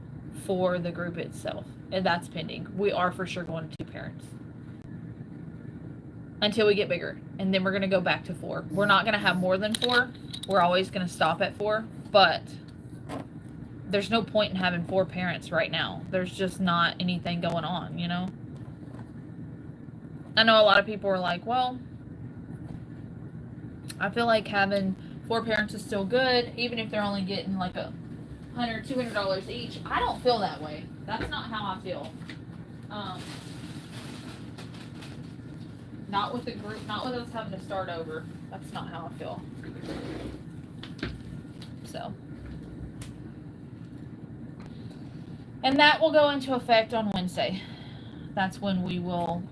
[SPEAKER 1] for the group itself. And that's pending. We are for sure going to 2 parents. Until we get bigger. And then we're going to go back to 4. We're not going to have more than 4. We're always going to stop at 4. But there's no point in having 4 parents right now. There's just not anything going on, you know? I know a lot of people are like, well, I feel like having 4 parents is still good, even if they're only getting like $100, $200 each. I don't feel that way. That's not how I feel. Not with the group, not with us having to start over. That's not how I feel. So. And that will go into effect on Wednesday. That's when we will,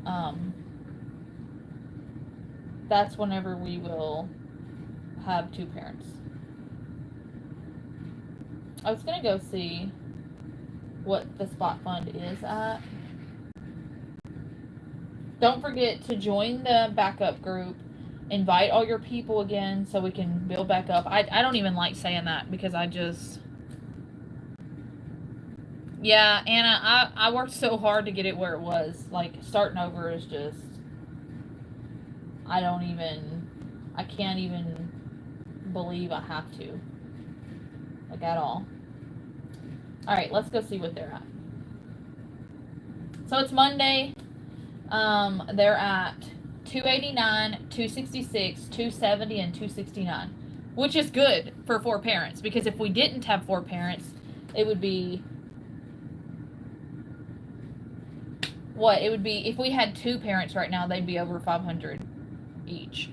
[SPEAKER 1] that's whenever we will have 2 parents. I was going to go see what the spot fund is at. Don't forget to join the backup group. Invite all your people again so we can build back up. I don't even like saying that because I just... Yeah, Anna, I worked so hard to get it where it was. Like, starting over is just... I can't even believe I have to. Like, at all. Alright, let's go see what they're at. So it's Monday. They're at 289, 266, 270, and 269. Which is good for 4 parents. Because if we didn't have 4 parents, it would be... What? It would be... If we had 2 parents right now, they'd be over 500 each.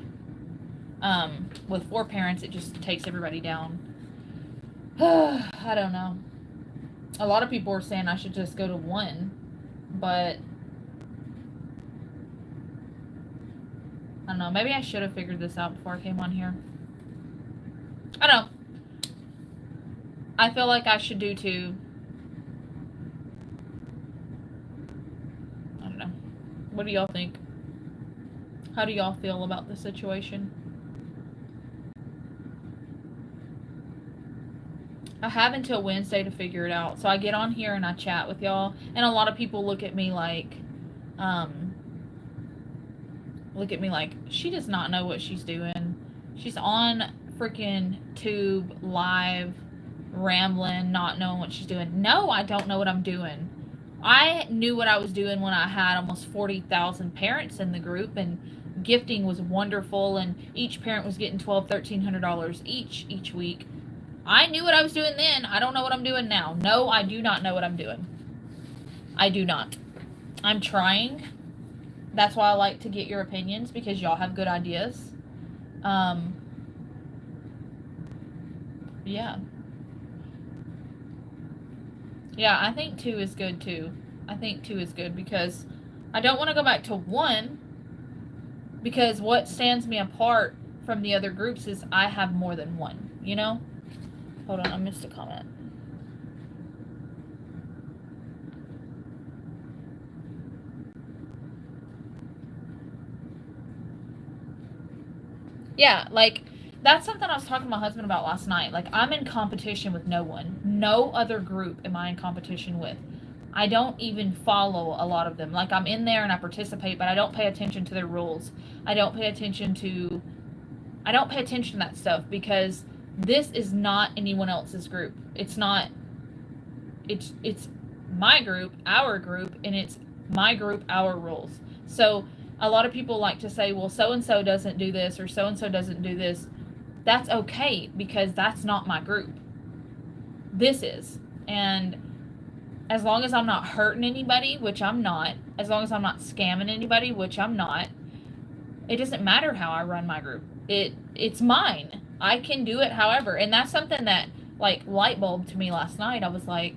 [SPEAKER 1] With 4 parents, it just takes everybody down. I don't know. A lot of people are saying I should just go to 1. But... I don't know. Maybe I should have figured this out before I came on here. I don't know. I feel like I should do 2. I don't know. What do y'all think? How do y'all feel about the situation? I have until Wednesday to figure it out. So I get on here and I chat with y'all. And a lot of people look at me like, she does not know what she's doing. She's on freaking Tube live, rambling, not knowing what she's doing. No, I don't know what I'm doing. I knew what I was doing when I had almost 40,000 parents in the group, and gifting was wonderful, and each parent was getting $1,200, $1,300 each week. I knew what I was doing then. I don't know what I'm doing now. No, I do not know what I'm doing. I do not. I'm trying. That's why I like to get your opinions, because y'all have good ideas. Yeah. Yeah, I think 2 is good too. I think 2 is good because I don't want to go back to 1, because what stands me apart from the other groups is I have more than 1, you know? Hold on, I missed a comment. Yeah, like, that's something I was talking to my husband about last night. Like, I'm in competition with no one. No other group am I in competition with. I don't even follow a lot of them. Like, I'm in there and I participate, but I don't pay attention to their rules. I don't pay attention to that stuff, because this is not anyone else's group. It's my group, our group, and it's my group, our rules. So a lot of people like to say, well, so and so doesn't do this or so and so doesn't do this. That's okay because that's not my group. This is. And as long as I'm not hurting anybody, which I'm not, as long as I'm not scamming anybody, which I'm not, it doesn't matter how I run my group. It's mine. I can do it however. And that's something that like light bulb to me last night. I was like,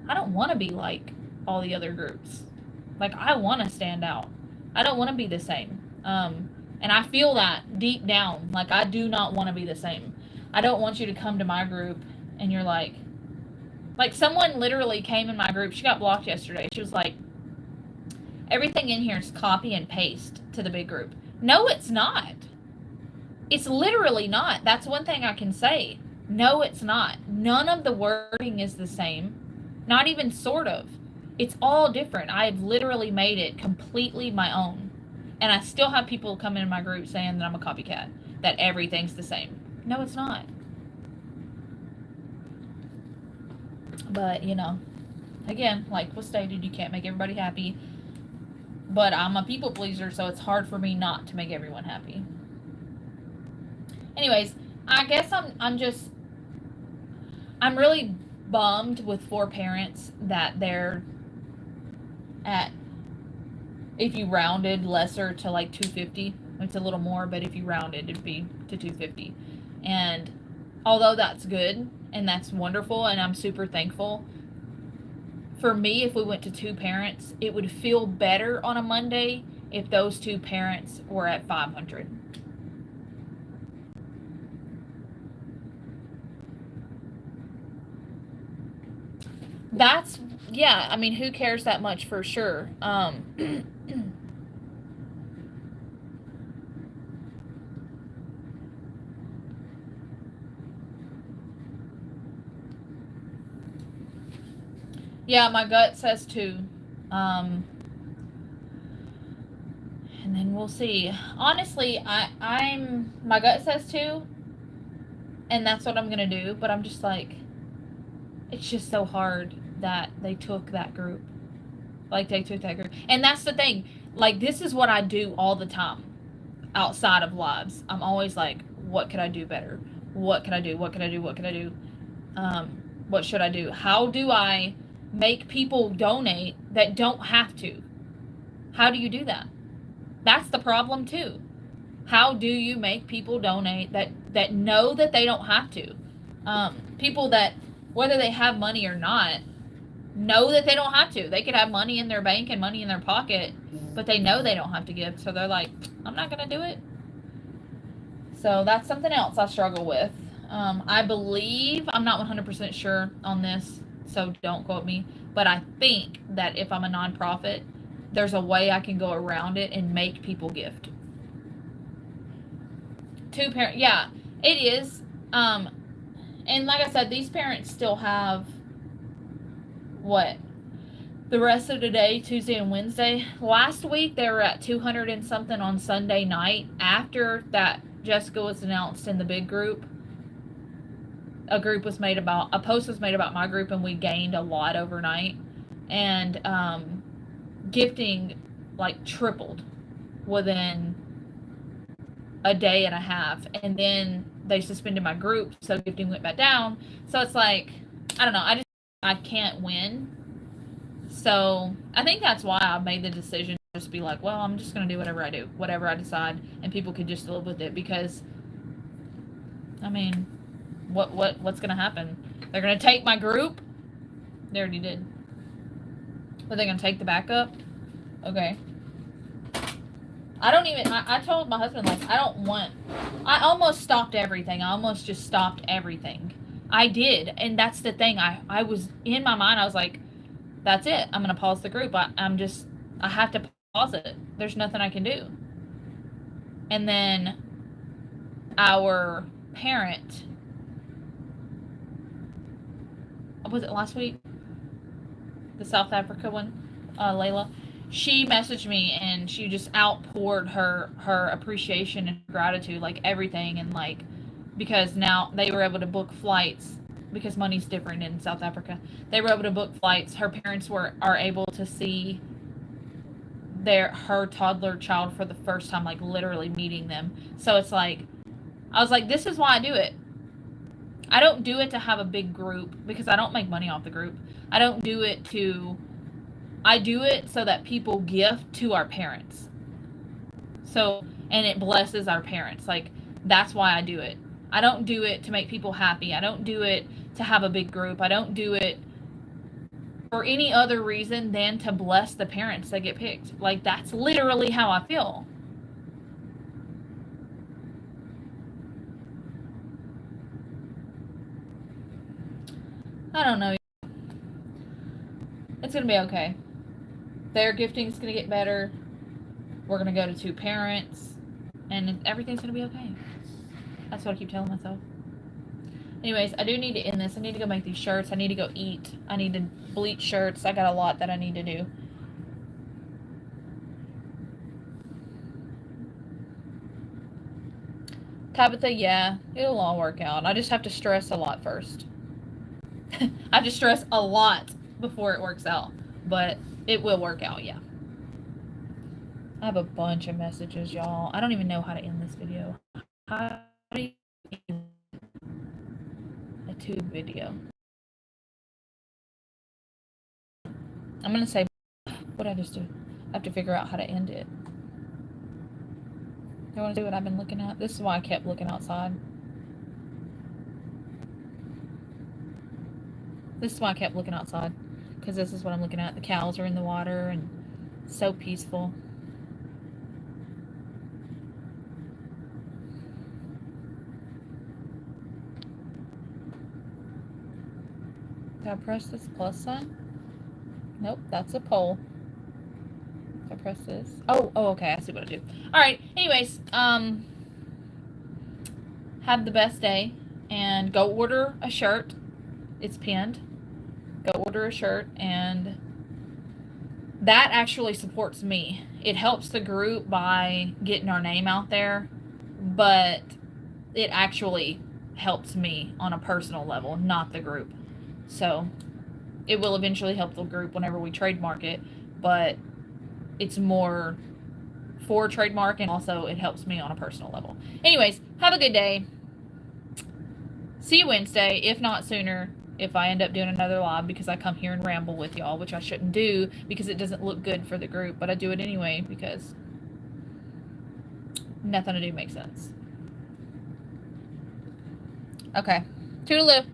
[SPEAKER 1] I don't want to be like all the other groups. Like I want to stand out. I don't want to be the same. And I feel that deep down. Like I do not want to be the same. I don't want you to come to my group and you're like someone literally came in my group. She got blocked yesterday. She was like, everything in here is copy and paste to the big group. No, it's not. It's literally not. That's one thing I can say. No, it's not. None of the wording is the same. Not even sort of. It's all different. I've literally made it completely my own. And I still have people come in my group saying that I'm a copycat. That everything's the same. No, it's not. But, you know, again, like was stated, you can't make everybody happy. But I'm a people pleaser, so it's hard for me not to make everyone happy. Anyways, I guess I'm really bummed with 4 parents that they're at, if you rounded, lesser to like 250. It's a little more, but if you rounded, it'd be to 250. And although that's good and that's wonderful and I'm super thankful, for me, if we went to 2 parents, it would feel better on a Monday if those 2 parents were at 500. That's, yeah, I mean, who cares that much for sure? Yeah, my gut says 2. Um, and then we'll see. Honestly, my gut says 2, and that's what I'm gonna do, but I'm just like, it's just so hard that they took that group. Like, they took that group. And that's the thing. Like, this is what I do all the time outside of lives. I'm always like, what could I do better? What can I do? What can I do? What can I do? What should I do? How do I make people donate that don't have to? How do you do that? That's the problem too. How do you make people donate that know that they don't have to? People that, whether they have money or not, know that they don't have to. They could have money in their bank and money in their pocket, but they know they don't have to give. So they're like, I'm not going to do it. So that's something else I struggle with. I believe, I'm not 100% sure on this, so don't quote me, but I think that if I'm a nonprofit, there's a way I can go around it and make people gift. 2 parents, yeah, it is. And like I said, these parents still have what? The rest of the day, Tuesday and Wednesday. Last week they were at 200 and something on Sunday night after that Jessica was announced in the big group. A post was made about my group, and we gained a lot overnight. And gifting like tripled within a day and a half, and then they suspended my group, so gifting went back down. So it's like, I don't know, I can't win. So I think that's why I made the decision to just be like, well, I'm just gonna do whatever I do, whatever I decide, and people could just live with it. Because I mean, what's gonna happen? They're gonna take my group. They already did. But they're gonna take the backup. Okay. I told my husband, like, I almost stopped everything. I almost just stopped everything. I did. And that's the thing. I was, in my mind, I was like, that's it. I'm going to pause the group. I have to pause it. There's nothing I can do. And then our parent, was it last week? The South Africa one, Layla. She messaged me and she just outpoured her appreciation and gratitude, like everything, and like, because now they were able to book flights because money's different in South Africa. They were able to book flights. Her parents are able to see her toddler child for the first time, like literally meeting them. So it's like, I was like, this is why I do it. I don't do it to have a big group because I don't make money off the group. I don't do it I do it so that people gift to our parents. So, and it blesses our parents. Like, that's why I do it. I don't do it to make people happy. I don't do it to have a big group. I don't do it for any other reason than to bless the parents that get picked. Like, that's literally how I feel. I don't know. It's going to be okay. Their gifting is going to get better. We're going to go to 2 parents. And everything's going to be okay. That's what I keep telling myself. Anyways, I do need to end this. I need to go make these shirts. I need to go eat. I need to bleach shirts. I got a lot that I need to do. Tabitha, yeah, it'll all work out. I just have to stress a lot first. I have to stress a lot before it works out. But it will work out, yeah. I have a bunch of messages, y'all. I don't even know how to end this video. How do you end a tube video? I'm going to say, what did I just do? I have to figure out how to end it. You want to see what I've been looking at? This is why I kept looking outside. This is why I kept looking outside. Because this is what I'm looking at. The cows are in the water and so peaceful. Did I press this plus sign? Nope, that's a poll. If I press this. Oh, okay, I see what I do. Alright, anyways, have the best day. And go order a shirt. It's pinned. Go order a shirt, and that actually supports me. It helps the group by getting our name out there, but it actually helps me on a personal level, not the group. So it will eventually help the group whenever we trademark it, but it's more for trademark, and also it helps me on a personal level. Anyways, have a good day. See you Wednesday, if not sooner, if I end up doing another live, because I come here and ramble with y'all, which I shouldn't do because it doesn't look good for the group, but I do it anyway because nothing to do makes sense. Okay. Toodaloo.